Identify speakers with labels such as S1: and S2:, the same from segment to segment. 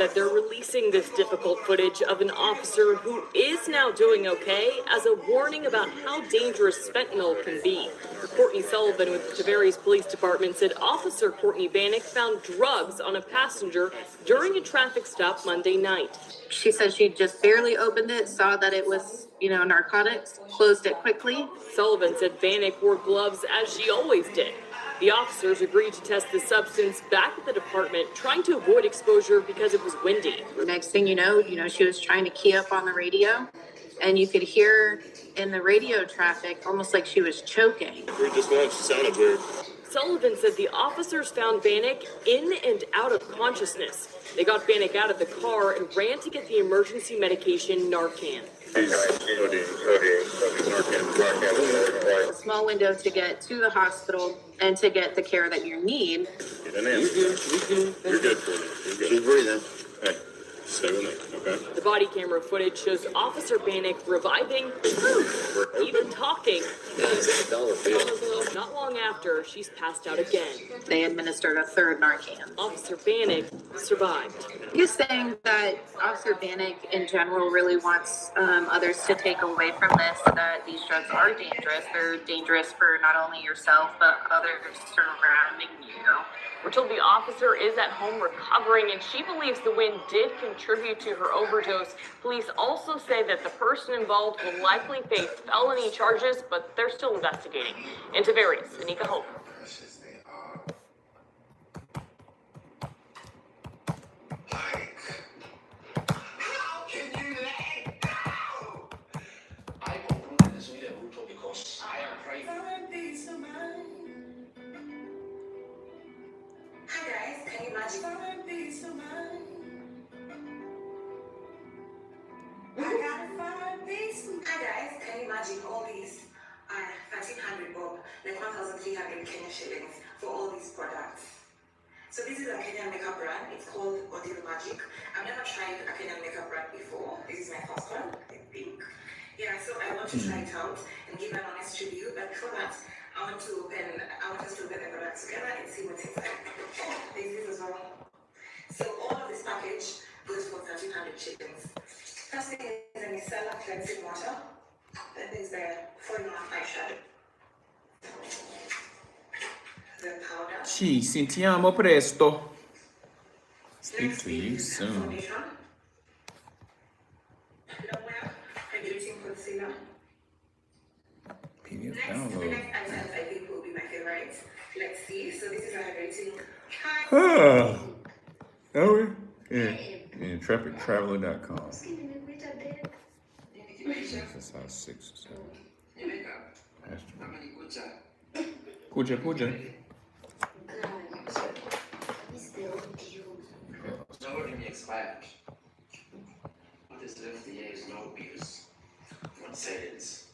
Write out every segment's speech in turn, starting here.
S1: that they're releasing this difficult footage of an officer who is now doing okay as a warning about how dangerous fentanyl can be. Courtney Sullivan with the Tavares Police Department said Officer Courtney Bannock found drugs on a passenger during a traffic stop Monday night.
S2: She said she just barely opened it, saw that it was, narcotics, closed it quickly.
S1: Sullivan said Bannock wore gloves as she always did. The officers agreed to test the substance back at the department, trying to avoid exposure because it was windy.
S2: Next thing you know, she was trying to key up on the radio, and you could hear in the radio traffic almost like she was choking.
S3: We just launched. She sounded weird.
S1: Sullivan said the officers found Bannock in and out of consciousness. They got Bannock out of the car and ran to get the emergency medication Narcan.
S2: A small window to get to the hospital and to get the care that you need.
S3: Get in there. You're good. You're good. Keep breathing. Hey, stay with me, okay?
S1: The body camera footage shows Officer Bannock reviving, even talking. Not long after, she's passed out again.
S2: They administered a third Narcan.
S1: Officer Bannock survived.
S2: He's saying that Officer Bannock in general really wants others to take away from this, that these drugs are dangerous. They're dangerous for not only yourself, but others surrounding you.
S1: We're told the officer is at home recovering, and she believes the wind did contribute to her overdose. Police also say that the person involved will likely face felony charges, but they're still investigating. In Tavares, Anika Hope.
S4: All these are 1,300 bob, like 1,300 Kenya shillings for all these products. So this is a Kenyan makeup brand. It's called Odile Magic. I've never tried a Kenyan makeup brand before. This is my first one, I think. Yeah, so I want to try it out and give an honest review. But before that, I want us to open the products together and see what's inside. There's this as well. So all of this package goes for 1,300 shillings. First thing is a micellar cleansing water. Then there's the 4-in-1 eyeshadow. The powder.
S5: Ci sentiamo presto. Speak to you soon.
S4: Foundation. Longwear hydrating concealer.
S5: PDF
S4: The
S5: download.
S4: next items I think will be my favorite. Let's see. So this is a hydrating.
S5: Oh, yeah. Intrepidtraveler.com. That's how 6 or 7. Kuja.
S6: Expired. What is left here is no bills. One sentence.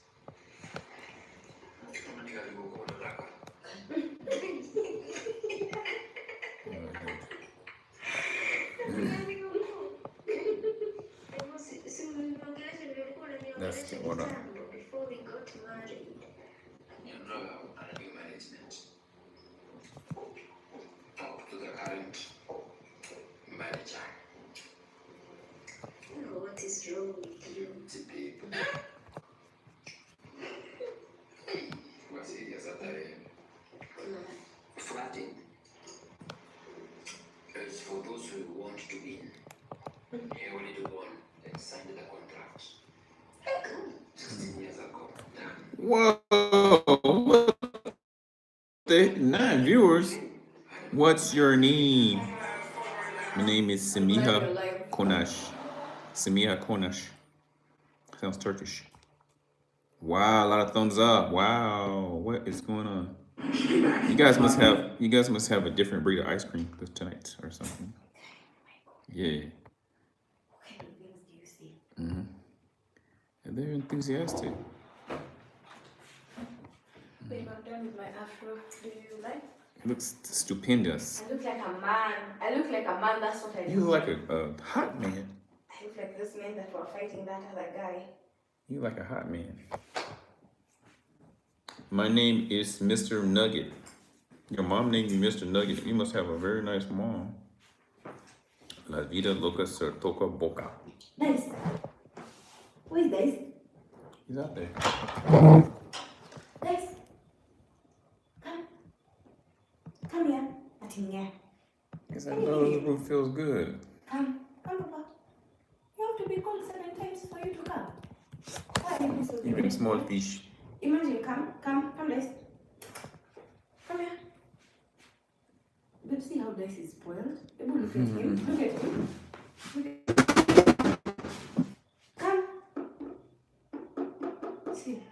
S5: That's the order.
S7: Before we got married.
S6: You know how new management. Talk to the current manager.
S7: Oh, what is wrong with you?
S6: The people. Was serious at the flatting. As for those who want to win, he only do one and signed the contract. 16 years ago.
S5: Whoa! What the 9 viewers? What's your name? My name is Semiha Konash. Semiha Konash. Sounds Turkish. Wow, a lot of thumbs up. Wow, what is going on? You guys must have a different breed of ice cream tonight or something. Yeah.
S7: What kind of things do you see?
S5: And they're enthusiastic.
S7: Babe, I'm done with my afro. Do you like?
S5: It looks stupendous.
S7: I look like a man. That's what I
S5: You look like a hot man.
S7: I look like this man that were fighting that other guy.
S5: You like a hot man. My name is Mr. Nugget. Your mom named you Mr. Nugget. You must have a very nice mom. La vida loca se toca boca.
S7: Dice. Where's Dice?
S5: He's out there.
S7: Dice. Come. Come here. Nothing here.
S5: He said, no, the roof feels good.
S7: Come. Come, Papa. You have to be called 7 times for you to come. Why are you so
S5: Even small fish.
S7: Imagine, come, Dice. Come here. But see how Dice is spoiled? Look at him. Look at him. Come. See.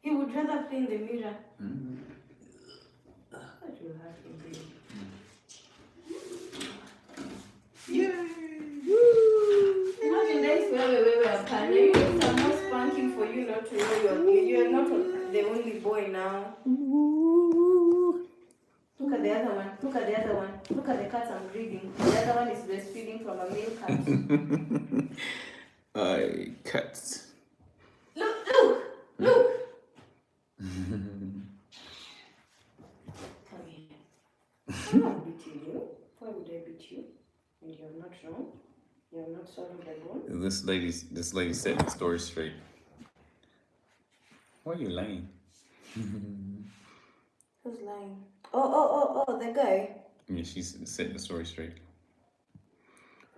S7: He would rather play in the mirror. What will happen, baby? Imagine Dice where we were planning. Some more spanking for you not to know you're not the only boy now. Look at the other one. Look at the other one. Look at the cats I'm breeding. The other one is breastfeeding from a male cat.
S5: Cats.
S7: Look! Come here. I'm not beating you. Why would I beat you? And you're not wrong. You're not swallowed the bone.
S5: This lady said the story straight. Why are you lying?
S7: Who's lying? Oh, the guy.
S5: Yeah, she said the story straight.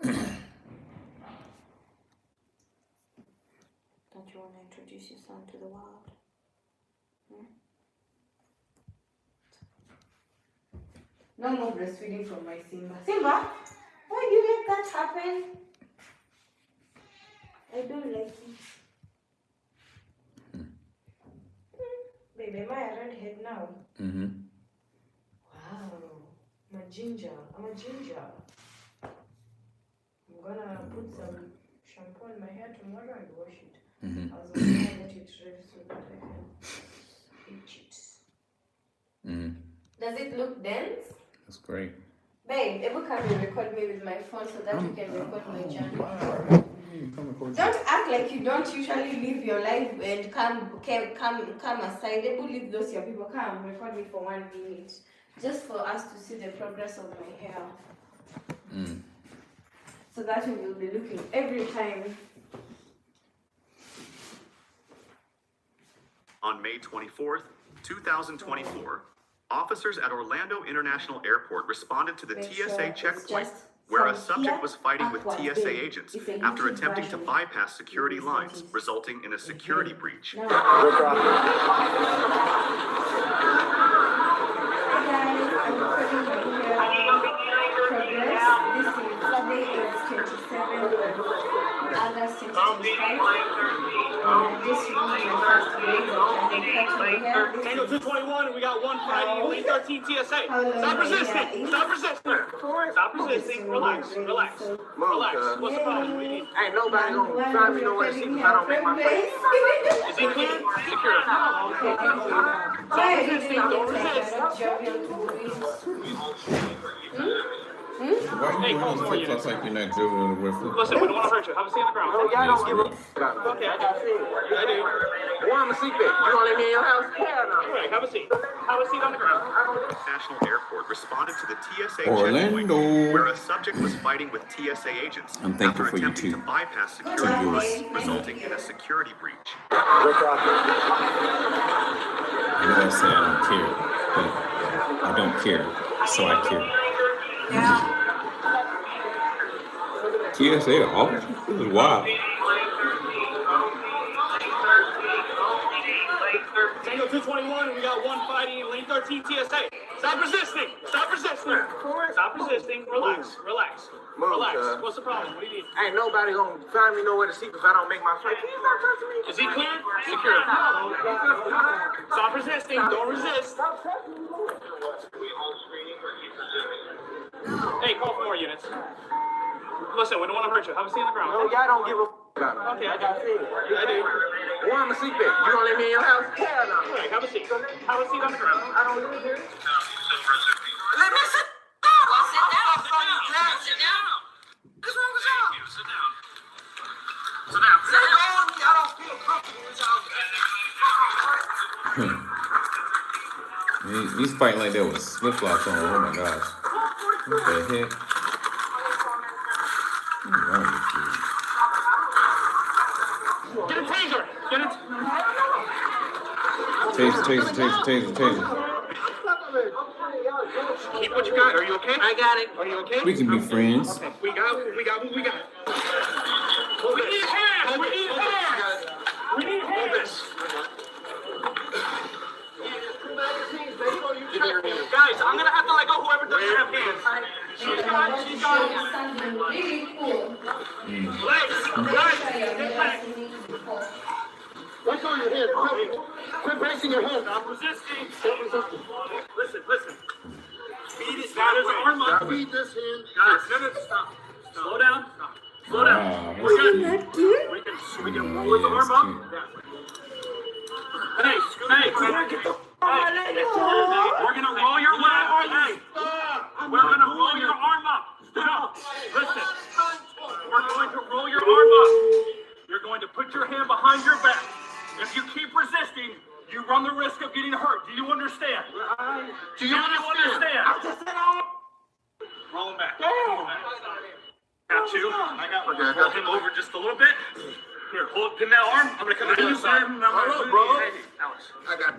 S7: Don't you want to introduce your son to the world? No more breastfeeding from my Simba. Simba, why do you let that happen? I don't like it. Baby, am I a redhead now?
S5: Mm-hmm.
S7: Wow, I'm a ginger. I'm gonna put some shampoo in my hair tomorrow and wash it.
S5: Mm-hmm.
S7: I was gonna get it ready so that I can eat it.
S5: Mm-hmm.
S7: Does it look dense?
S5: That's great.
S7: Babe, ever come and record me with my phone so that you can record my journey? Don't act like you don't usually live your life and come aside. Able leave those your people. Come record me for 1 minute, just for us to see the progress of my hair. So that we will be looking every time.
S8: On May 24th, 2024, officers at Orlando International Airport responded to the
S7: Make
S8: TSA
S7: sure it's
S8: checkpoint
S7: just
S8: where a
S7: from
S8: subject
S7: here
S8: was fighting with
S7: upwards,
S8: TSA
S7: babe.
S8: agents
S7: It's a
S8: after
S7: YouTube
S8: attempting to
S7: version.
S8: bypass security
S7: Maybe
S8: lines,
S7: settings.
S8: resulting in a security breach.
S7: Now, hi guys, I'm recording my hair progress. This is Sunday, it's 27th August 2025. This will be my first day that I'm cutting my hair.
S9: Tango 221, we got one fighting in lane 13 TSA.
S7: How long
S9: Stop
S7: my hair
S9: resisting!
S7: is.
S9: Stop resisting! Stop resisting! Relax, relax. Relax. What's the problem? What do you need?
S6: Ain't nobody gonna find me nowhere to see if I don't make my face.
S9: Is he clear? Secure. Stop resisting! Don't resist!
S5: Why are you wearing those flip-flops like you're not driven to wear flip-flops?
S9: Listen, we don't want to hurt you. Have a seat on the ground.
S6: Oh, y'all don't give a about me.
S9: Okay, I do.
S6: Well, I'm a secret. You gonna let me in your house? Hell no.
S9: All right, have a seat. Have a seat on the ground.
S8: National Airport responded to the TSA
S5: Orlando.
S8: checkpoint where a subject was fighting with TSA agents
S5: I'm thankful
S8: after
S5: for you
S8: attempting
S5: too.
S8: to bypass security lines, resulting in a security breach.
S5: I know I say I don't care, but I don't care, so I care. TSA officer? This is wild.
S9: Tango 221, we got one fighting in lane 13 TSA. Stop resisting! Stop resisting! Stop resisting! Relax, relax. Relax. What's the problem? What do you need?
S6: Ain't nobody gonna find me nowhere to see if I don't make my face. Can you stop touching me?
S9: Is he clear? Secure. Stop resisting. Don't resist. Hey, call for more units. Listen, we don't want to hurt you. Have a seat on the ground.
S6: No, y'all don't give a about me.
S9: Okay, I do. I do.
S6: Well, I'm a secret. You gonna let me in your house? Hell no.
S9: All right, have a seat. Have a seat on the ground.
S6: I don't live here.
S10: Let me sit down. Sit down. Sit down. What's wrong with y'all? Sit down. Sit down. Sit down. I don't feel comfortable with y'all.
S5: He's fighting like that with flip-flops on. Oh my gosh. What the heck?
S9: Keep what you got. Are you okay?
S10: I got it.
S9: Are you okay?
S5: We can be friends.
S9: Okay. We got what we got. We need hands. We need hands. We need hands. Guys, I'm gonna have to let go whoever doesn't have hands. She's got
S7: Something really cool.
S9: legs. Guys,
S10: What's on your head? Quit bracing your head.
S9: stop resisting. Listen. Feed is that his arm up.
S10: Feed this hand.
S9: Guys, stop. Slow down. Slow down. We're good. We can roll his arm up. Hey. We're gonna roll your leg. Hey. We're gonna roll your arm up. Stop. Listen. We're going to roll your arm up. You're going to put your hand behind your back. If you keep resisting, you run the risk of getting hurt. Do you understand? Do you understand? Roll him back. Got you. I got hold him over just a little bit. Here, pin that arm. I'm gonna come to the other side. Hello, bro. Hey, Alex. I got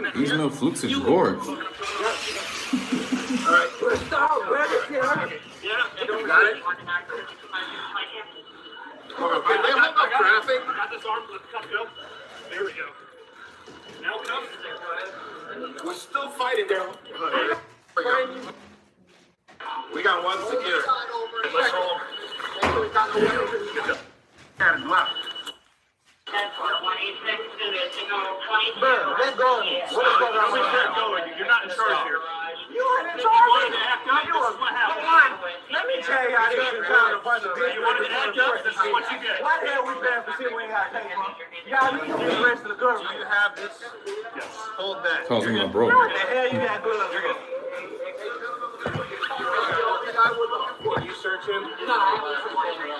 S9: it.
S5: These no flukes is gorge.
S10: All right. Stop, brother.
S9: Yeah,
S10: You got it? Okay, they hold up traffic.
S9: I got this arm. Let's go. There we go. Now come.
S10: We're still fighting there. We got one secure.
S9: Let's roll.
S10: Let's go.
S9: You're not in charge here.
S10: You ain't in
S9: You
S10: charge.
S9: wanted to act up. This is what happened.
S10: Let me tell you how this is kind of fun to be.
S9: You wanted to act up. This is what you get.
S10: Why the hell we paying for shit we ain't got to pay for? Y'all need to get the rest of the government. You have this.
S9: Yes.
S10: Hold that.
S5: Calls me my bro.
S10: What the hell you got gloves?
S9: You're good.
S10: You searching?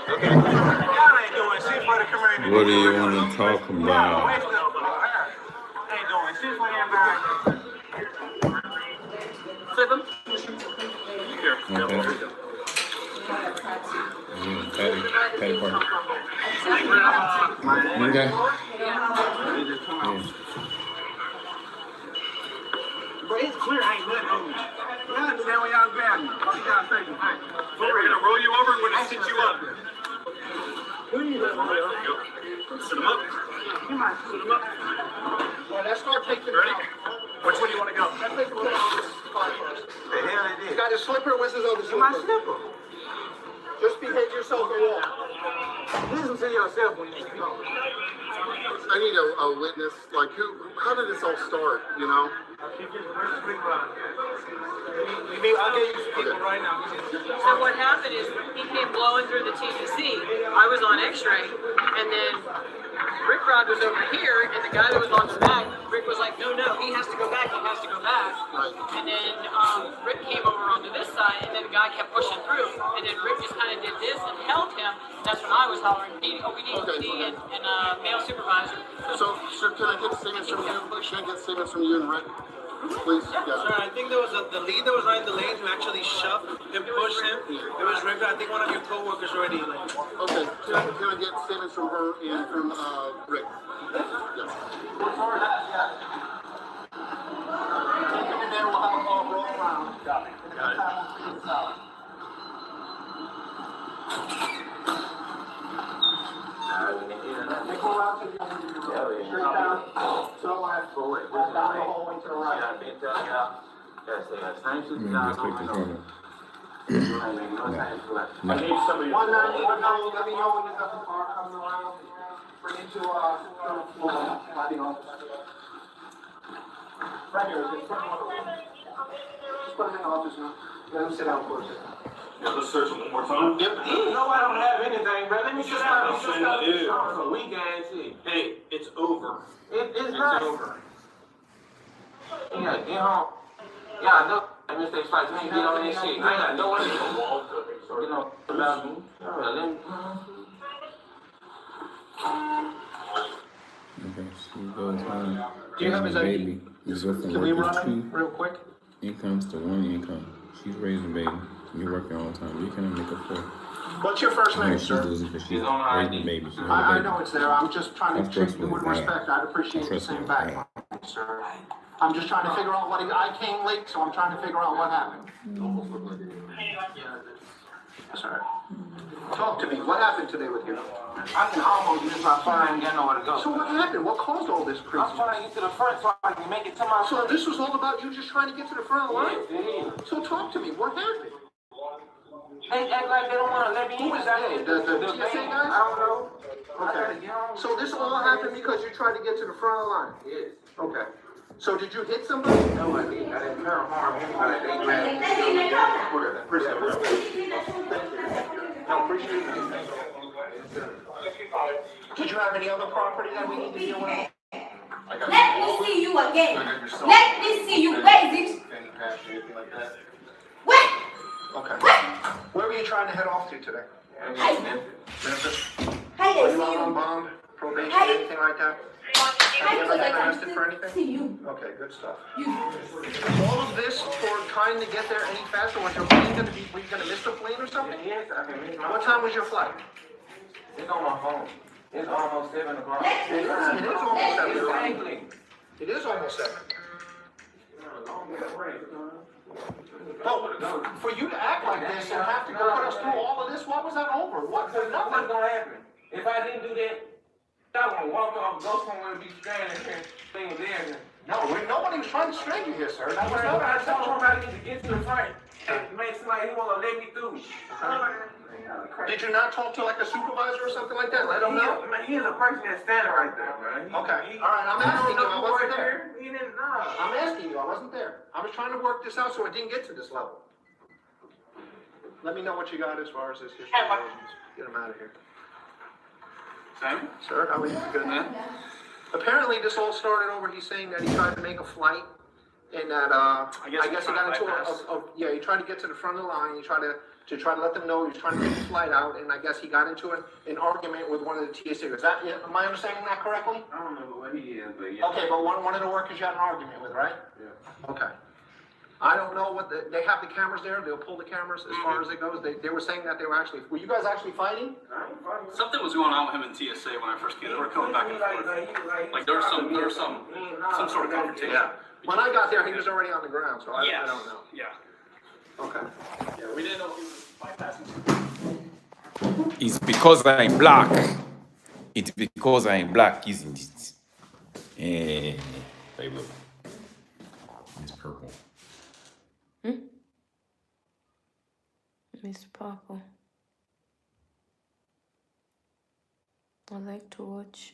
S10: Okay. Y'all ain't doing shit for the community.
S5: What do you want to talk about?
S10: Ain't doing shit for the environment.
S9: Flip him. Here.
S5: Okay. Patty party. Okay.
S10: But it's clear I ain't nothing on me. Y'all understand where y'all grabbing me. What y'all thinking?
S9: We're gonna roll you over and we're gonna sit you up.
S10: Who you let me
S9: There you go. Sit him up.
S10: You might
S9: Sit him up.
S10: Well, let's go take the
S9: Ready? Which way do you want to go?
S10: Let's take the car first. The hell it is. You got a slipper? Where's his other slipper? My slipper. Just behave yourself and walk. Listen to yourself when you speak.
S3: I need a witness. Like, how did this all start, you know?
S10: I'll give you some people right now.
S1: So what happened is he came blowing through the TVC. I was on X-ray, and then Rick Rod was over here, and the guy that was on the back, Rick was like, no, he has to go back,
S3: Right.
S1: And then Rick came over onto this side, and then the guy kept pushing through, and then Rick just kind of did this and held him. That's when I was hollering, we need and male supervisor.
S3: So, sir, can I get statements from you? Can I get statements from you and Rick? Please? Yeah.
S11: Sir, I think there was the lead that was right in the lane who actually shoved and pushed him. It was Rick. I think one of your co-workers already.
S3: Okay, can I get statements from her and from Rick? Yes.
S10: And then we'll have a ball roll around.
S9: Got it.
S10: They go out to the straight down, to the left, down the hallway to the right.
S5: Let me just take this one.
S10: I need somebody. 191, let me know when there's a car coming around. Bring it to the office. Right here, just put him in the office now. Let him sit down for a second.
S9: Yeah, let's search him one more time.
S10: Yep. No, I don't have anything, bro. Let me just start. It's a weak ass shit.
S9: Hey, it's over.
S10: It's not over. Yeah, get home. Yeah, I know. Mistake fights. You ain't get on this shit. I ain't got no one. You know about me. Let me.
S5: Okay, she goes home.
S10: Do you have his ID?
S5: Baby. Is working
S10: Can we run
S5: two
S10: him real quick?
S5: incomes to one income. She's raising baby. You're working all the time. You cannot make up for it.
S10: What's your first
S5: I know
S10: name,
S5: she's
S10: sir?
S5: losing because she's
S10: She's on
S5: raising
S10: ID.
S5: baby. She's
S10: I know it's there. I'm just trying to
S5: That trust
S10: treat you
S5: was
S10: with
S5: bad.
S10: respect. I'd appreciate the
S5: Trust
S10: same
S5: was
S10: back.
S5: bad.
S10: sir. I'm just trying to figure out I came late, so I'm trying to figure out what happened. That's all right. Talk to me. What happened today with you?
S6: I can almost use my phone and get nowhere to go.
S10: So what happened? What caused all this crazy?
S6: I'm trying to get to the front so I can make it to my
S10: So this was all about you just trying to get to the front of the line?
S6: Yes, it is.
S10: So talk to me. What happened?
S6: They act like they don't want to let me in.
S10: Who is that? The TSA guys?
S6: I don't know.
S10: Okay. So this all happened because you tried to get to the front of the line?
S6: Yes.
S10: Okay. So did you hit somebody?
S6: No, I didn't. I didn't harm anybody. They mad.
S10: Appreciate it. No, appreciate it. Did you have any other property that we need to deal with?
S7: Let me see you again. Let me see you. Where is it? Where?
S10: Okay. Where were you trying to head off to today? Memphis?
S7: Hi,
S10: Are
S7: I
S10: you out
S7: see
S10: on
S7: you.
S10: bond, probation,
S7: Hi.
S10: anything like that? Have you ever been arrested for anything?
S7: See you.
S10: Okay, good stuff.
S7: You.
S10: All of this for trying to get there any faster? Was your plane gonna be, were you gonna miss the plane or something?
S6: Yes, I can make my
S10: What time was your flight?
S6: It's on my phone. It's almost 7 o'clock.
S10: It is almost 7 o'clock.
S6: Exactly.
S10: It is almost 7. Well, for you to act like this and have to go put us through all of this, what was that over? What?
S6: What's
S10: Nothing.
S6: gonna happen? If I didn't do that, I would walk off, go somewhere, and be stranded here, thing there.
S10: No, nobody was trying to string you here, sir. That was
S6: I
S10: not.
S6: told somebody to get to the front and make somebody who wanna let me through.
S10: Did you not talk to like a supervisor or something like that? Let them know.
S6: He's a person that's standing right there, man.
S10: Okay. All right. I'm asking you. I wasn't there.
S6: He didn't know.
S10: I'm asking you. I wasn't there. I was trying to work this out so it didn't get to this level. Let me know what you got as far as this history goes. Get him out of here.
S6: Sam?
S10: Sir, how are you? Good, man. Apparently, this all started over. He's saying that he tried to make a flight, and that I guess he got into he tried to get to the front of the line. He tried to let them know he was trying to get the flight out, and I guess he got into an argument with one of the TSA. Is that? Am I understanding that correctly?
S6: I don't know what he is, but yeah.
S10: Okay, but one of the workers you had an argument with, right?
S6: Yeah.
S10: Okay. I don't know what they have the cameras there. They'll pull the cameras as far as it goes. They were saying that they were you guys actually fighting?
S12: Something was going on with him in TSA when I first came. They were coming back and forth. Like there was some sort of confrontation.
S10: Yeah. When I got there, he was already on the ground, so I don't know.
S12: Yeah.
S10: Okay.
S12: Yeah, we didn't know he was bypassing.
S5: It's because I'm black. It's because I'm black, isn't it? Eh, baby. It's purple.
S7: Miss Purple. I like to watch.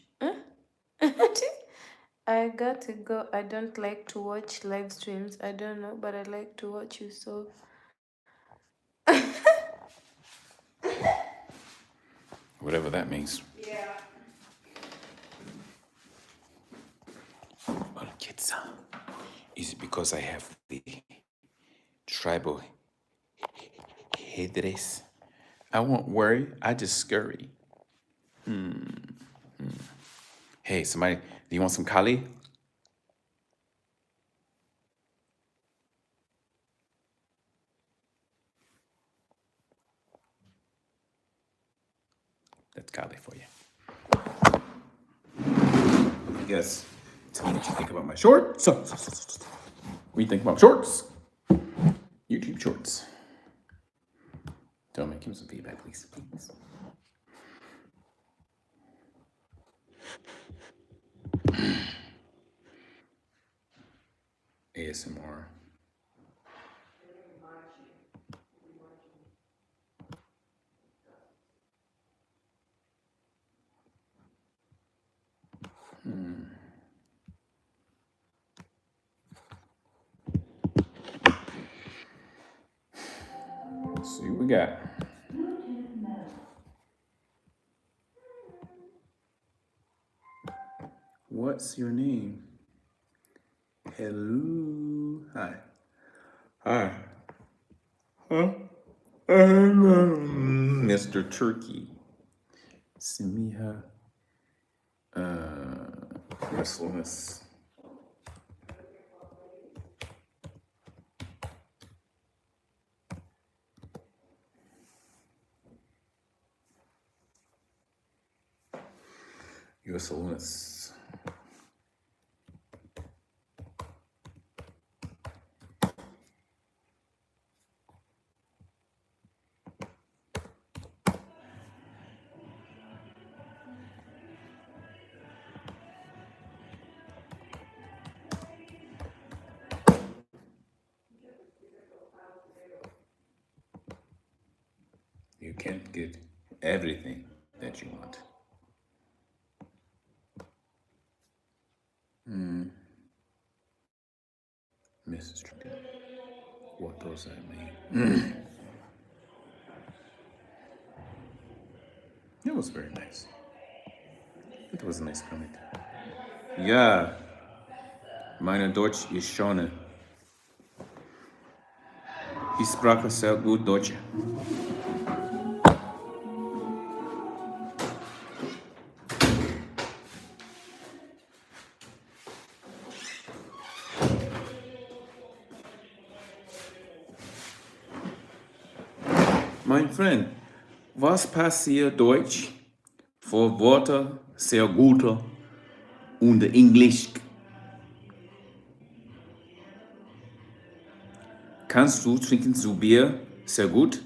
S7: I got to go. I don't like to watch live streams. I don't know, but I like to watch you, so.
S5: Whatever that means.
S7: Yeah.
S5: Well, kids, is it because I have the tribal headdress? I won't worry. I just scurry. Hey, somebody, do you want some Kali? That's Kali for you. Yes. Tell me what you think about my shorts. What do you think about shorts? YouTube shorts. Tell me, give me some feedback, please. Please. ASMR. Let's see what we got. What's your name? Hello. Hi. Hi. Huh? Mr. Turkey. Simiha. Restlessness. USLS. can't get everything that you want. Mrs. Trinity, what does that mean? It was very nice. It was a nice comment. Ja, meine Deutsch ist schon. Ich spreche sehr gut Deutsch. Mein Freund, was passiert Deutsch für Wörter sehr gut und Englisch? Kannst du trinken zu Bier sehr gut?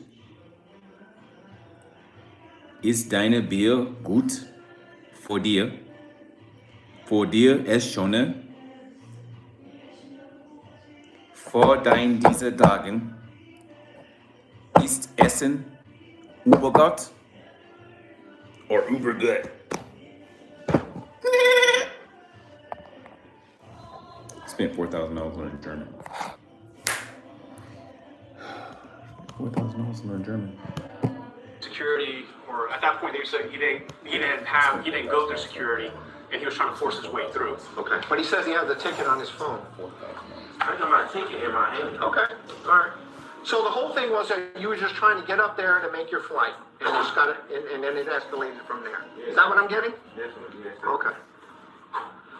S5: Ist deine Bier gut für dir? Für dir ist schon vor dein diese Tagen ist Essen übergott or uber good? Spent $4,000 on German. $4,000 on German.
S13: Security, or at that point they said he didn't go through security, and he was trying to force his way through.
S10: Okay. But he says he has the ticket on his phone.
S9: I got my ticket in my hand.
S10: Okay. All right. So the whole thing was that you were just trying to get up there to make your flight, and just got it, and then it escalated from there. Is that what I'm getting? Okay.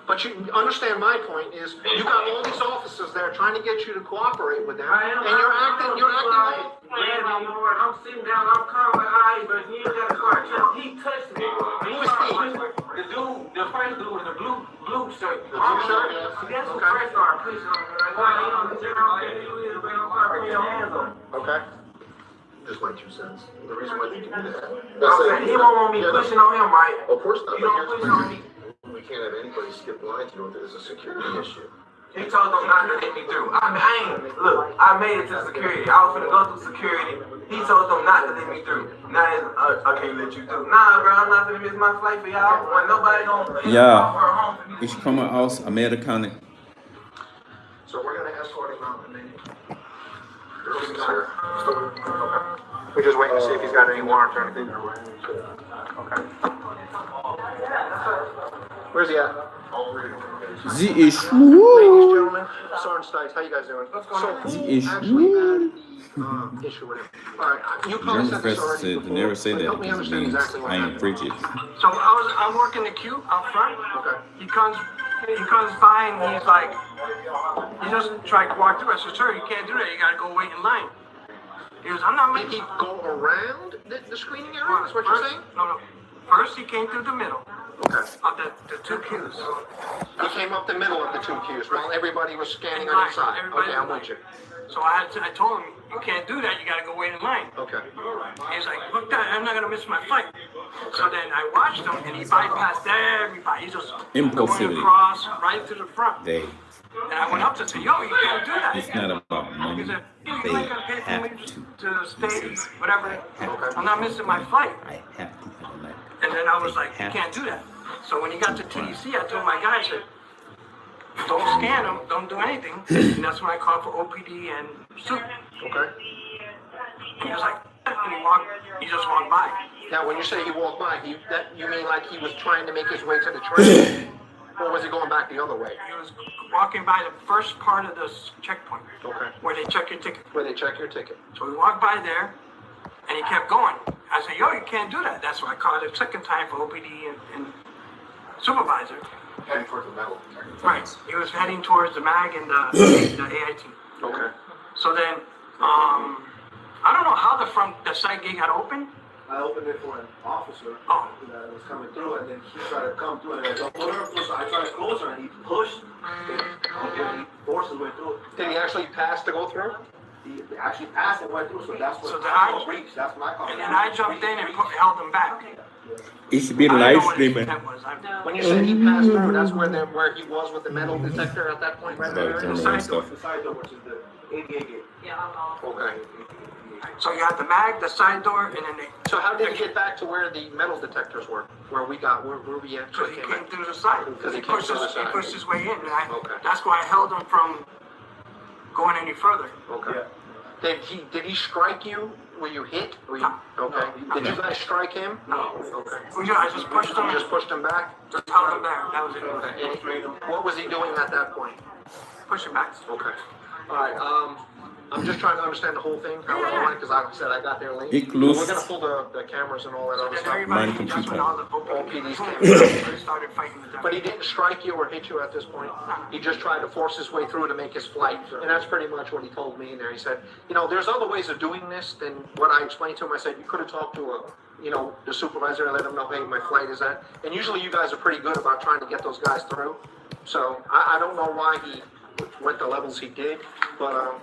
S10: But you understand my point is you got all these officers there trying to get you to cooperate with them, and you're acting like.
S9: Yeah, my lord, I'm sitting down, I'm calm my eyes, but he ain't got a car. He touched me.
S10: Who is he?
S9: The dude, the first dude with the blue shirt.
S10: The blue shirt?
S9: That's a fresh car, please.
S10: Okay. Just my 2 cents. The reason why they do that.
S9: He won't want me pushing on him, right?
S10: Of course not.
S9: You don't push on me.
S10: We can't have anybody skip lines, you know, if there's a security issue.
S9: He told them not to let me through. I made it to security. I was gonna go through security. He told them not to let me through. Now I can't let you through. Nah, bro, I'm not gonna miss my flight for y'all. When nobody gonna
S5: Ja, ich komme aus Amerika.
S10: So we're gonna escort him out in a minute. We're just waiting to see if he's got any warrants or anything. Okay. Where's he at?
S5: Sie ist
S10: Ladies, gentlemen, Sergeant Stites, how you guys doing? So
S5: Sie
S10: who
S5: ist
S10: actually had the issue with him? All right, you probably
S5: German
S10: said this
S5: professor
S10: already
S5: said to
S10: before,
S5: never say
S10: but
S5: that
S10: help me
S5: because it
S10: understand
S5: means
S10: exactly what
S5: I am
S10: happened.
S5: frigid.
S11: So I'm working the queue out front.
S10: Okay.
S11: He comes by and he's like, he just tried to walk through. I said, sir, you can't do that. You gotta go wait in line. He goes, I'm not
S10: Did he
S11: making.
S10: go around the screening area? That's what you're saying?
S11: No. First he came through the middle
S10: Okay.
S11: of the 2 queues.
S10: He came up the middle of the 2 queues while everybody was standing on each side. Okay, I'm with you.
S11: So I told him, you can't do that. You gotta go wait in line.
S10: Okay.
S11: He's like, look that, I'm not gonna miss my flight. So then I watched him and he bypassed everybody. He's just
S5: Impulsivity.
S11: going across right to the front.
S5: They.
S11: And I went up to say, yo, you can't do that.
S5: It's not about money.
S11: He said,
S5: They
S11: you're not gonna pay for me
S5: have
S11: to stay,
S5: He says,
S11: whatever. I'm not missing my flight.
S5: I have to have a life.
S11: And then I was like, you can't do that. So when he got to TDC, I told my guy, I said, don't scan him, don't do anything. And that's when I called for OPD and soup.
S10: Okay.
S11: He was like, and he just walked by.
S10: Now, when you say he walked by, you mean like he was trying to make his way to the train? Or was he going back the other way?
S11: He was walking by the first part of the checkpoint.
S10: Okay.
S11: Where they check your ticket.
S10: Where they check your ticket.
S11: So we walked by there, and he kept going. I said, yo, you can't do that. That's why I called it second time for OPD and supervisor.
S10: Heading towards the metal.
S11: Right. He was heading towards the MAG and the AIT.
S10: Okay.
S11: So then, I don't know how the side gate got open.
S14: I opened it for an officer that was coming through, and then he tried to come through, and I go, I tried to close her, and he pushed, and he forced his way through.
S10: Did he actually pass to go through?
S14: He actually passed and went through, so that's what
S11: I
S14: reached. That's what I call it.
S11: And then I jumped in and held him back.
S5: Ich bin live streaming.
S10: When you said he passed through, that's where he was with the metal detector at that point, right there?
S5: The side door.
S14: The side door, which is the ADA gate.
S10: Okay.
S11: So you have the mag, the side door, and then they.
S10: So how did he get back to where the metal detectors were? Where we actually
S11: Because he
S10: came
S11: came
S10: in?
S11: through the side.
S10: Because
S11: He pushed his way in. And
S10: Okay.
S11: That's why I held him from going any further.
S10: Okay. Did he strike you? Were you hit?
S11: No.
S10: Okay. Did you guys strike him?
S11: No.
S10: Okay.
S11: I just pushed him.
S10: You just pushed him back?
S11: Just held him there. That was it.
S10: Okay. And what was he doing at that point?
S11: Push him back.
S10: Okay. All right. I'm just trying to understand the whole thing, how it went, because like I said, I got there late.
S5: Ik
S10: We're
S5: lust.
S10: gonna pull the cameras and all that other stuff.
S5: Mijn computer.
S10: All PD's cameras.
S11: Started fighting the
S10: But he didn't strike you or hit you at this point. He just tried to force his way through to make his flight. And that's pretty much what he told me in there. He said, you know, there's other ways of doing this than what I explained to him. I said, you could have talked to the supervisor and let him know, hey, my flight is at. And usually you guys are pretty good about trying to get those guys through. So I don't know why he went the levels he did, but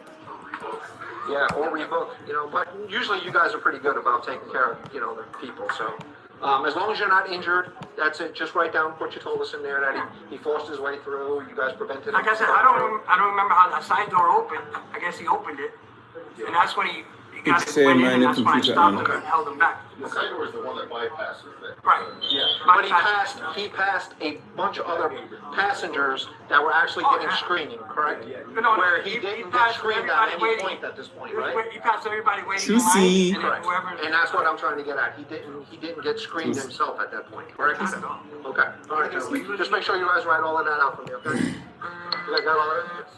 S10: yeah, or rebook, but usually you guys are pretty good about taking care of, the people, so. As long as you're not injured, that's it. Just write down what you told us in there, that he forced his way through, you guys prevented him.
S11: Like I said, I don't remember how that side door opened. I guess he opened it. And that's when he got his way in, and that's when I stopped him and held him back.
S3: The side door is the one that bypasses that.
S11: Right.
S10: Yeah, but he passed a bunch of other passengers that were actually getting screening, correct? Where he didn't get screened at any point at this point, right?
S11: He passed everybody waiting
S5: Juicy.
S11: in line,
S10: Correct. And that's what I'm trying to get at. He didn't get screened himself at that point, correct? Okay. All right, gentlemen. Just make sure you guys write all of that out for me, okay? You guys got all of that?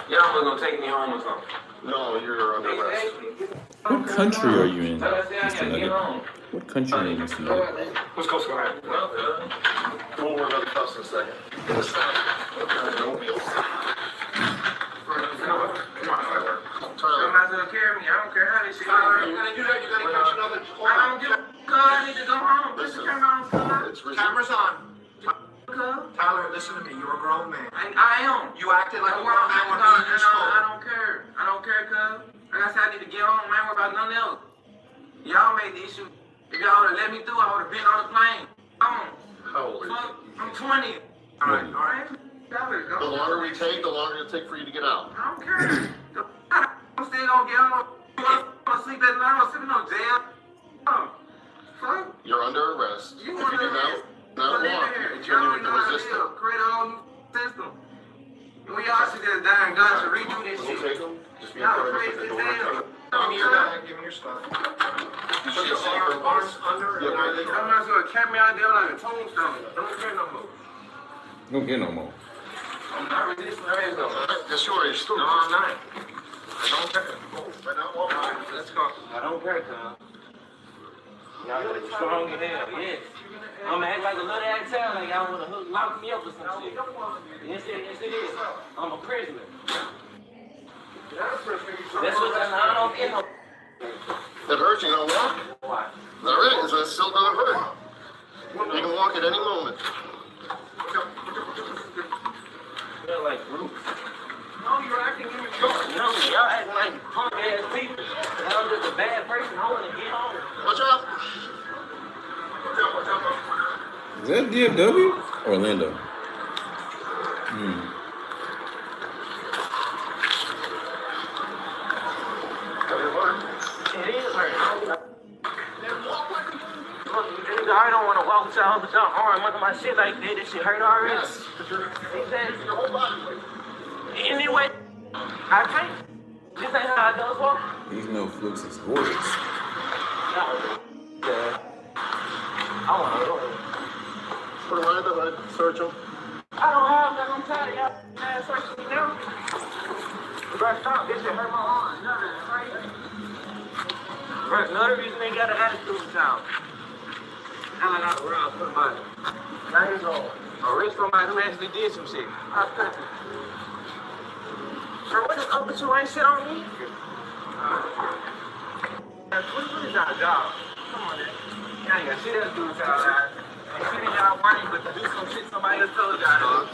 S14: Y'all gonna take me home or something?
S3: No, you're under arrest.
S5: What country are you in, Mr. Nugget? What country are you in, Mr. Nugget?
S3: What's going on? We'll worry about the cuffs in a second. No wheels.
S14: You might as well carry me. I don't care how they see me.
S10: You're gonna do that, you're gonna catch another.
S14: I don't give a I need to go home. Put the camera on, cuz.
S10: Camera's on. Tyler, listen to me. You're a grown man.
S14: I am.
S10: You acted like a grown man when you spoke.
S14: I don't care. I don't care, cuz. Like I said, I need to get home. I ain't worried about nothing else. Y'all made the issue. If y'all would have let me through, I would have been on the plane.
S3: How old are you?
S14: I'm 20. All right.
S3: The longer we take, the longer it'll take for you to get out.
S14: I don't care. I'm still gonna get home. You wanna sleep that night? I'm sleeping on jail. Fuck.
S3: You're under arrest.
S14: You
S3: If you do not want to continue to resist it.
S14: Create a whole new system. We all should just die and guns to redo this
S3: We'll
S14: shit.
S3: take them. Just be
S14: Y'all
S3: encouraged
S14: crazy
S3: at the
S14: as
S3: door.
S14: hell.
S10: Give me your bag, give me your stuff.
S3: Put your arms under.
S14: I'm not gonna cap me out there like a tombstone. Don't care no more.
S5: Don't get no more.
S14: I'm not resisting her ass no more.
S3: Yes, you are. You're still.
S14: No, I'm not. I don't care.
S3: Right now, walk.
S14: Alright, let's go. I don't care, cuz. Y'all really strong as hell, yes. I'm gonna act like a little ass town, like y'all wanna lock me up or some shit. Yes, it is. I'm a prisoner. That's what I don't get no.
S3: That hurts. You gonna walk?
S14: Why?
S3: All right. It's still gonna hurt. You can walk at any moment.
S14: Feel like Bruce. No, you're acting immature. No, y'all acting like punk ass people. And I'm just a bad person. I wanna get home.
S3: Watch out.
S5: Is that DFW? Orlando.
S14: It is hurt. I don't want to walk with y'all, but y'all arm under my shit like that. This shit hurt already. Anyway, I can't. This ain't how I does walk.
S5: These no flukes, it's gorgeous.
S14: I want to go.
S3: Put him right there. Search him.
S14: I don't have that. I'm tired of y'all ass searching me now. Bro, stop. This shit hurt my arm. Nothing crazy. Bro, another reason they got an attitude with y'all. Now I got around somebody. Now you go. Arrest somebody who actually did some shit. I cut you. Sir, what is up with you? Ain't shit on me? What is y'all job? Come on, man. Y'all ain't got shit else to do with y'all guys. Ain't shit in y'all money, but to do some shit somebody else told y'all.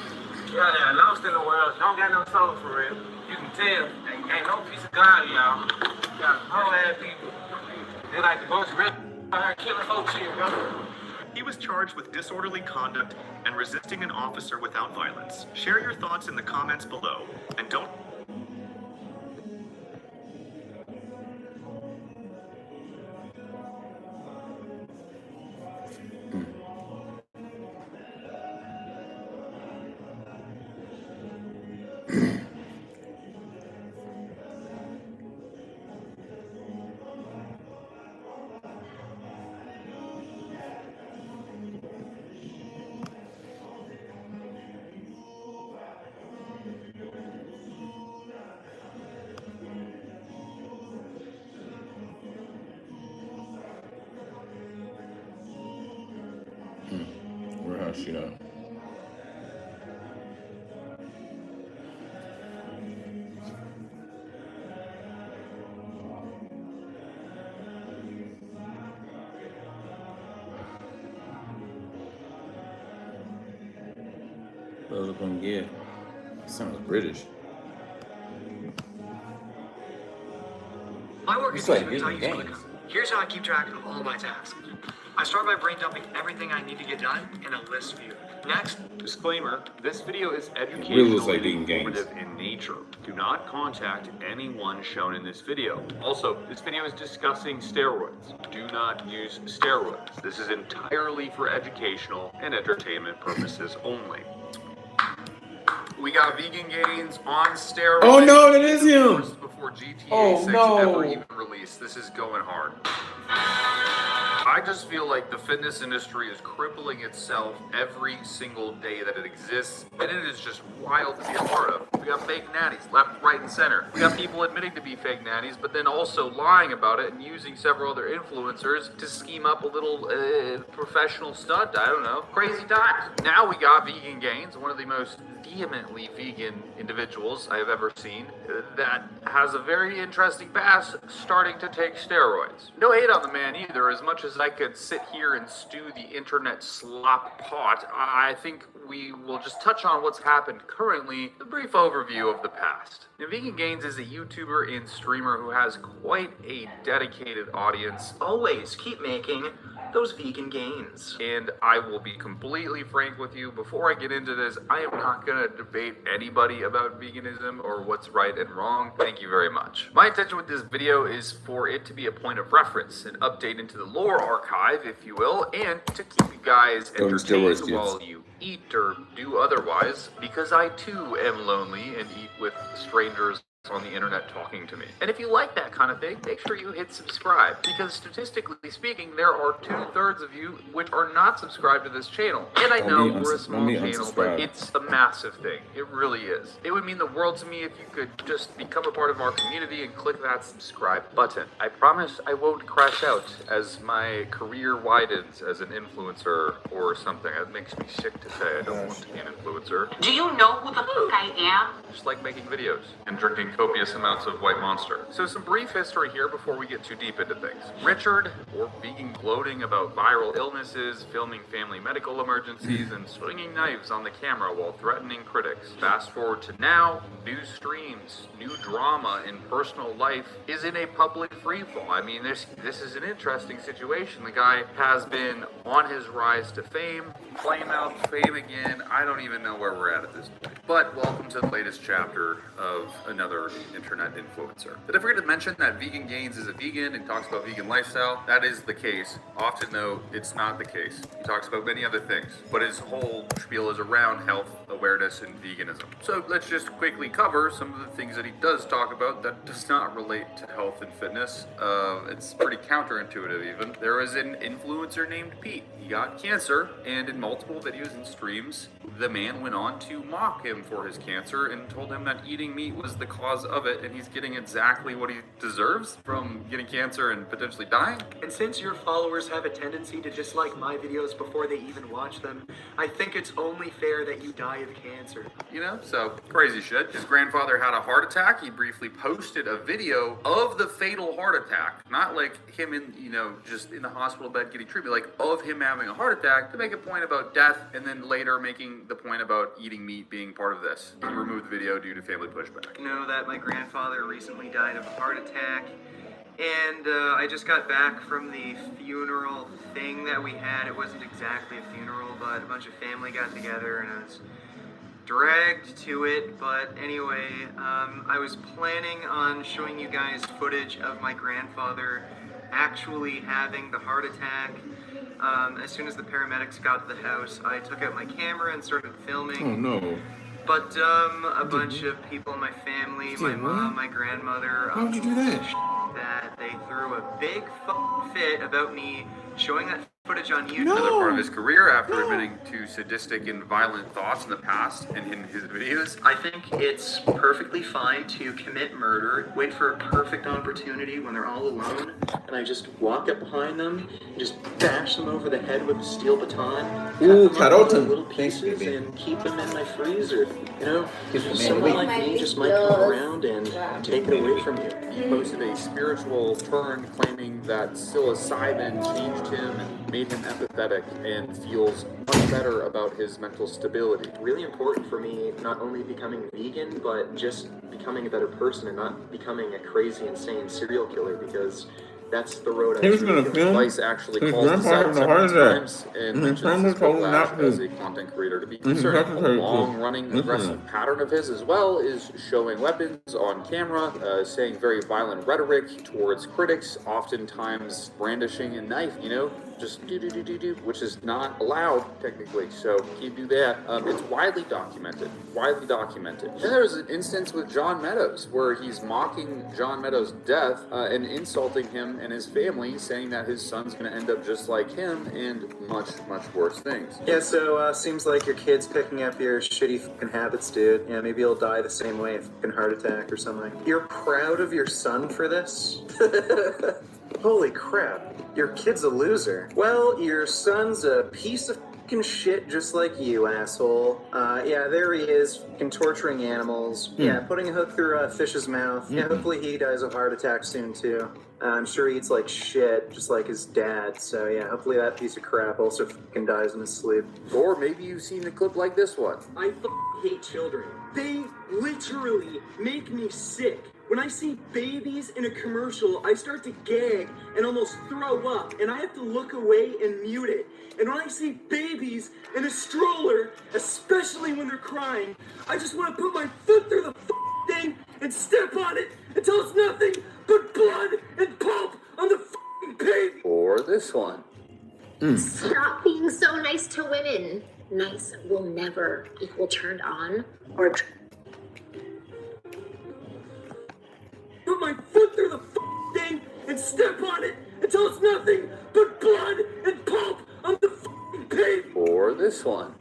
S14: Y'all are lost in the world. Don't got no soul for real. You can tell. Ain't no piece of God, y'all. Y'all whole ass people. They like the bunch of rich out here killing folks here, bro.
S8: He was charged with disorderly conduct and resisting an officer without violence. Share your thoughts in the comments below, and don't
S5: Where has she at? Those gonna get. Sounds British.
S15: My work
S5: It's
S15: is
S5: like
S15: usually
S5: Vegan
S15: how you
S5: Gains.
S15: Here's how I keep track of all my tasks. I start by brain dumping everything I need to get done in a list view. Next,
S8: Disclaimer, this video is
S5: really
S8: educational
S5: looks like
S8: and
S5: Vegan Gains.
S8: informative in nature. Do not contact anyone shown in this video. Also, this video is discussing steroids. Do not use steroids. This is entirely for educational and entertainment purposes only.
S3: We got Vegan Gains on steroids.
S5: Oh no, that is him.
S3: Before GTA
S5: Oh,
S3: 6
S5: no.
S3: ever even released. This is going hard. I just feel like the fitness industry is crippling itself every single day that it exists, and it is just wild to be a part of. We got fake natties left, right, and center. We got people admitting to be fake natties, but then also lying about it and using several other influencers to scheme up a little professional stunt. I don't know. Crazy times. Now we got Vegan Gains, one of the most vehemently vegan individuals I have ever seen, that has a very interesting past starting to take steroids. No hate on the man either. As much as I could sit here and stew the internet slop pot, I think we will just touch on what's happened currently, a brief overview of the past. Now, Vegan Gains is a YouTuber and streamer who has quite a dedicated audience.
S15: always keep making those vegan gains.
S3: And I will be completely frank with you, before I get into this, I am not going to debate anybody about veganism or what's right and wrong. Thank you very much. My intention with this video is for it to be a point of reference, an update into the lore archive, if you will, and to keep you guys entertained while you eat or do otherwise, because I too am lonely and eat with strangers on the internet talking to me. And if you like that kind of thing, make sure you hit subscribe, because statistically speaking, there are 2/3 of you which are not subscribed to this channel. And I know we're a small channel, but it's a massive thing. It really is. It would mean the world to me if you could just become a part of our community and click that subscribe button. I promise I won't crash out as my career widens as an influencer or something. It makes me sick to say I don't want to be an influencer.
S2: Do you know who the fuck I am?
S3: Just like making videos and drinking copious amounts of White Monster. So some brief history here before we get too deep into things. Richard, or vegan gloating about viral illnesses, filming family medical emergencies, and swinging knives on the camera while threatening critics. Fast forward to now, new streams, new drama in personal life is in a public freefall. I mean, this is an interesting situation. The guy has been on his rise to fame, flame out fame again. I don't even know where we're at this point. But welcome to the latest chapter of another internet influencer. Did I forget to mention that Vegan Gains is a vegan and talks about vegan lifestyle? That is the case. Often though, it's not the case. He talks about many other things, but his whole spiel is around health awareness and veganism. So let's just quickly cover some of the things that he does talk about that does not relate to health and fitness. It's pretty counterintuitive even. There is an influencer named Pete. He got cancer, and in multiple videos and streams, the man went on to mock him for his cancer and told him that eating meat was the cause of it, and he's getting exactly what he deserves from getting cancer and potentially dying.
S15: And since your followers have a tendency to dislike my videos before they even watch them, I think it's only fair that you die of cancer.
S3: You know, so crazy shit. His grandfather had a heart attack. He briefly posted a video of the fatal heart attack. Not like him in, just in the hospital bed getting treatment, like of him having a heart attack to make a point about death, and then later making the point about eating meat being part of this. He removed the video due to family pushback.
S15: Know that my grandfather recently died of a heart attack, And I just got back from the funeral thing that we had. It wasn't exactly a funeral, but a bunch of family got together and I was dragged to it. But anyway, I was planning on showing you guys footage of my grandfather actually having the heart attack. As soon as the paramedics got to the house, I took out my camera and started filming.
S5: Oh no.
S15: But a bunch of people in my family, my mom, my grandmother,
S5: How'd you do that?
S15: that they threw a big fit about me showing that footage on YouTube.
S3: Another part of his career after admitting to sadistic and violent thoughts in the past and in his videos.
S15: I think it's perfectly fine to commit murder, wait for a perfect opportunity when they're all alone, and I just walk up behind them and just bash them over the head with a steel baton,
S5: Ooh,
S15: cut them up into
S5: carota.
S15: little pieces, and keep them in my freezer. You know,
S5: man,
S15: someone
S5: wait.
S15: like me just might come around and take it away from you.
S3: He posted a spiritual turn claiming that psilocybin changed him and made him empathetic and feels much better about his mental stability.
S15: Really important for me, not only becoming vegan, but just becoming a better person and not becoming a crazy, insane serial killer, because that's the road
S5: He was gonna film
S3: Vice actually
S5: his
S3: calls this
S5: grandpa
S3: out
S5: having a
S3: several
S5: heart attack.
S3: times and
S5: And his
S3: mentions
S5: grandma
S3: his
S5: told him
S3: whiplash
S5: not to.
S3: as a content creator to be
S5: And his
S3: concerned. A
S5: secretary told him.
S3: long-running aggressive pattern of his as well is showing weapons on camera, saying very violent rhetoric towards critics, oftentimes brandishing a knife, you know, just do, which is not allowed technically, so can't do that. It's widely documented. Then there's an instance with John Meadows where he's mocking John Meadows' death and insulting him and his family, saying that his son's going to end up just like him and much, much worse things.
S15: Yeah, so seems like your kid's picking up your shitty fucking habits, dude. Yeah, maybe he'll die the same way, a fucking heart attack or something. You're proud of your son for this? Holy crap, your kid's a loser. Well, your son's a piece of fucking shit just like you, asshole. Yeah, there he is, fucking torturing animals. Yeah, putting a hook through a fish's mouth. Yeah, hopefully he dies of a heart attack soon, too. I'm sure he eats like shit, just like his dad. So yeah, hopefully that piece of crap also fucking dies in his sleep.
S3: Or maybe you've seen a clip like this one.
S16: I hate children. They literally make me sick. When I see babies in a commercial, I start to gag and almost throw up, and I have to look away and mute it. And when I see babies in a stroller, especially when they're crying, I just want to put my foot through the thing and step on it until it's nothing but blood and pulp on the baby.
S3: Or this one.
S17: Stop being so nice to women. Nice will never equal turned on or.
S16: Put my foot through the thing and step on it until it's nothing but blood and pulp on the baby.
S3: Or this one.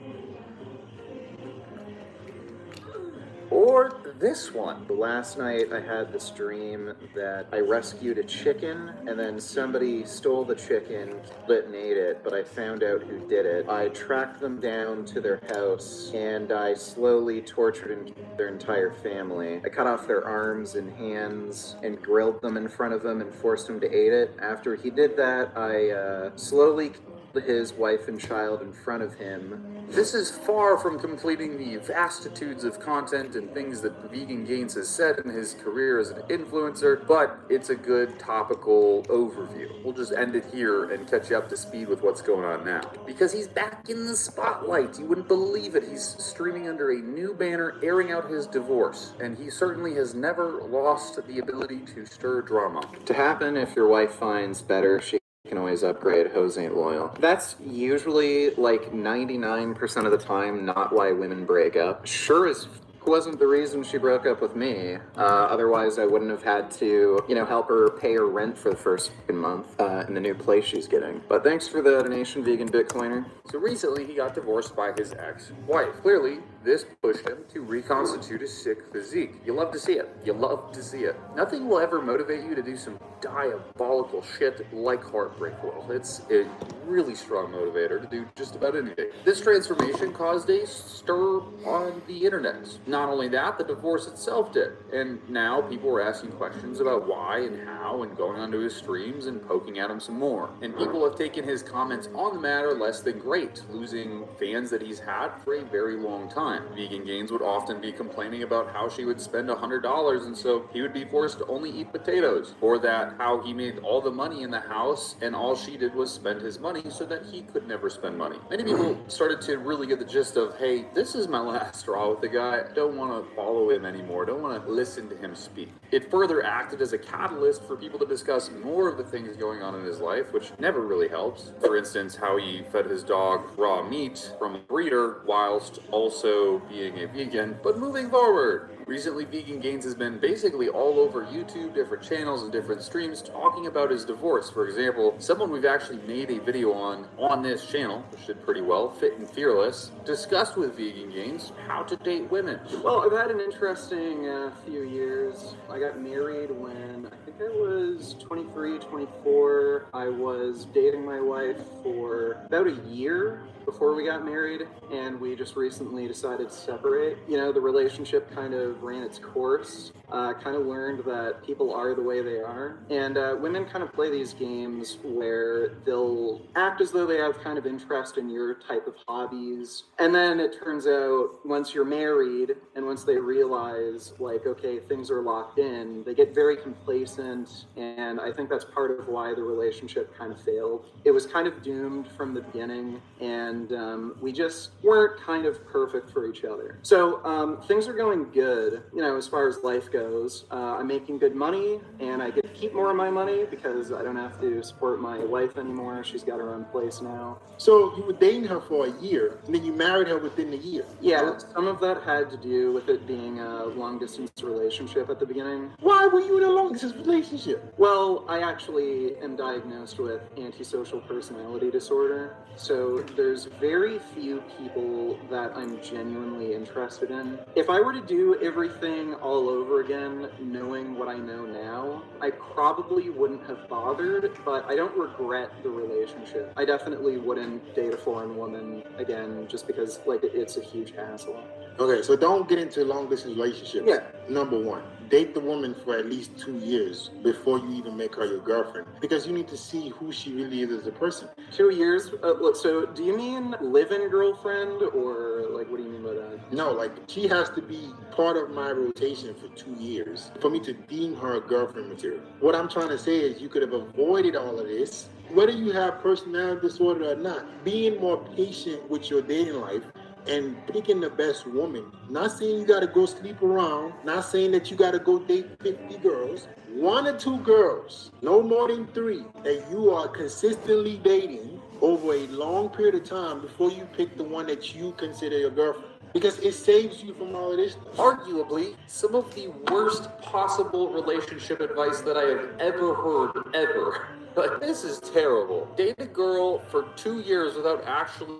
S3: Or this one.
S15: Last night I had this dream that I rescued a chicken and then somebody stole the chicken, killed it and ate it, but I found out who did it. I tracked them down to their house and I slowly tortured and killed their entire family. I cut off their arms and hands and grilled them in front of them and forced him to eat it. After he did that, I slowly killed his wife and child in front of him.
S3: This is far from completing the vastitudes of content and things that Vegan Gains has said in his career as an influencer, but it's a good topical overview. We'll just end it here and catch you up to speed with what's going on now. Because he's back in the spotlight. You wouldn't believe it. He's streaming under a new banner, airing out his divorce, and he certainly has never lost the ability to stir drama.
S15: To happen if your wife finds better, she can always upgrade. Hoes ain't loyal. That's usually like 99% of the time not why women break up. Sure as wasn't the reason she broke up with me. Otherwise I wouldn't have had to, help her pay her rent for the first month in the new place she's getting. But thanks for the donation, Vegan Bitcoiner.
S3: So recently he got divorced by his ex-wife. Clearly, this pushed him to reconstitute his sick physique. You love to see it. You love to see it. Nothing will ever motivate you to do some diabolical shit like heartbreak will. It's a really strong motivator to do just about anything. This transformation caused a stir on the internet. Not only that, the divorce itself did. And now people are asking questions about why and how and going onto his streams and poking at him some more. And people have taken his comments on the matter less than great, losing fans that he's had for a very long time. time. Vegan Gains would often be complaining about how she would spend $100 and so he would be forced to only eat potatoes, or that how he made all the money in the house and all she did was spend his money so that he could never spend money. Many people started to really get the gist of, hey, this is my last straw with the guy. I don't want to follow him anymore. I don't want to listen to him speak. It further acted as a catalyst for people to discuss more of the things going on in his life, which never really helps. For instance, how he fed his dog raw meat from a breeder whilst also being a vegan. But moving forward, recently Vegan Gains has been basically all over YouTube, different channels and different streams talking about his divorce. For example, someone we've actually made a video on this channel, which did pretty well, Fit and Fearless, discussed with Vegan Gains how to date women.
S15: Well, I've had an interesting few years. I got married when I think I was 23, 24. I was dating my wife for about a year before we got married, and we just recently decided to separate. You know, the relationship kind of ran its course. Kind of learned that people are the way they are, and women kind of play these games where they'll act as though they have kind of interest in your type of hobbies, and then it turns out once you're married and once they realize, like, okay, things are locked in, they get very complacent, and I think that's part of why the relationship kind of failed. It was kind of doomed from the beginning, and we just weren't kind of perfect for each other. So things are going good, you know, as far as life goes. I'm making good money, and I get to keep more of my money because I don't have to support my wife anymore. She's got her own place now.
S18: So you were dating her for a year, and then you married her within the year?
S15: Yeah, some of that had to do with it being a long-distance relationship at the beginning.
S18: Why were you in a long-distance relationship?
S15: Well, I actually am diagnosed with antisocial personality disorder, so there's very few people that I'm genuinely interested in. If I were to do everything all over again, knowing what I know now, I probably wouldn't have bothered, but I don't regret the relationship. I definitely wouldn't date a foreign woman again, just because, like, it's a huge hassle.
S18: Okay, so don't get into long-distance relationships.
S15: Yeah.
S18: Number one, date the woman for at least 2 years before you even make her your girlfriend, because you need to see who she really is as a person.
S15: 2 years? So do you mean live-in girlfriend, or, like, what do you mean by that?
S18: No, like, she has to be part of my rotation for 2 years for me to deem her a girlfriend material. What I'm trying to say is you could have avoided all of this, whether you have personality disorder or not, being more patient with your dating life and picking the best woman. Not saying you gotta go sleep around, not saying that you gotta go date 50 girls. 1 or 2 girls, no more than 3, that you are consistently dating over a long period of time before you pick the one that you consider your girlfriend. Because it saves you from all of this.
S3: Arguably, some of the worst possible relationship advice that I have ever heard, ever. Like, this is terrible. Date a girl for 2 years without actually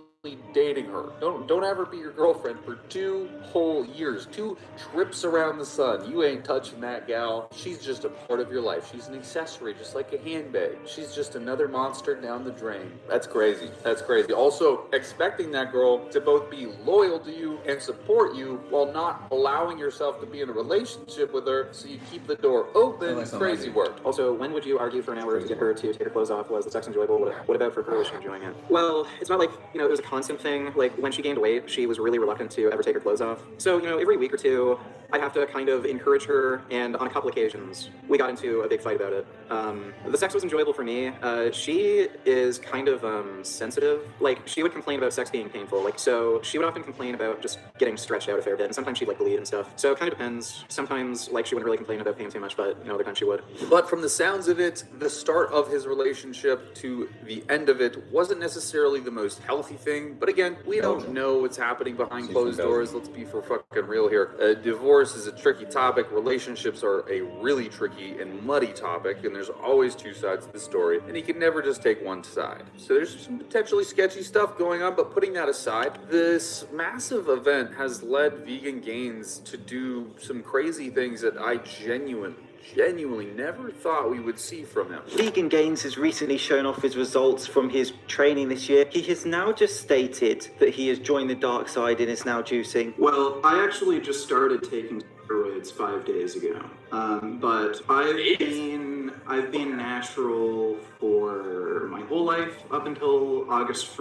S3: dating her. Don't ever be your girlfriend for 2 whole years. 2 trips around the sun. You ain't touching that gal. She's just a part of your life. She's an accessory, just like a handbag. She's just another monster down the drain. That's crazy. That's crazy. Also, expecting that girl to both be loyal to you and support you while not allowing yourself to be in a relationship with her, so you keep the door open. Crazy work.
S15: Also, when would you argue for an hour to get her to take her clothes off? Was the sex enjoyable? What about for her? Was she enjoying it? Well, it's not like, you know, it was a constant thing. Like, when she gained weight, she was really reluctant to ever take her clothes off. So, you know, every week or two, I'd have to kind of encourage her, and on a couple occasions, we got into a big fight about it. The sex was enjoyable for me. She is kind of sensitive. Like, she would complain about sex being painful. Like, so she would often complain about just getting stretched out a fair bit, and sometimes she'd, like, bleed and stuff. So it kind of depends. Sometimes, like, she wouldn't really complain about pain too much, but, you know, other times she would.
S3: But from the sounds of it, the start of his relationship to the end of it wasn't necessarily the most healthy thing. But again, we don't know what's happening behind closed doors. Let's be for fucking real here. Divorce is a tricky topic. Relationships are a really tricky and muddy topic, and there's always 2 sides to the story, and you can never just take one side. So there's some potentially sketchy stuff going on, but putting that aside, this massive event has led Vegan Gains to do some crazy things that I genuinely never thought we would see from him.
S19: Vegan Gains has recently shown off his results from his training this year. He has now just stated that he has joined the dark side and is now juicing.
S15: Well, I actually just started taking steroids 5 days ago. But I've been natural for my whole life up until August 1st.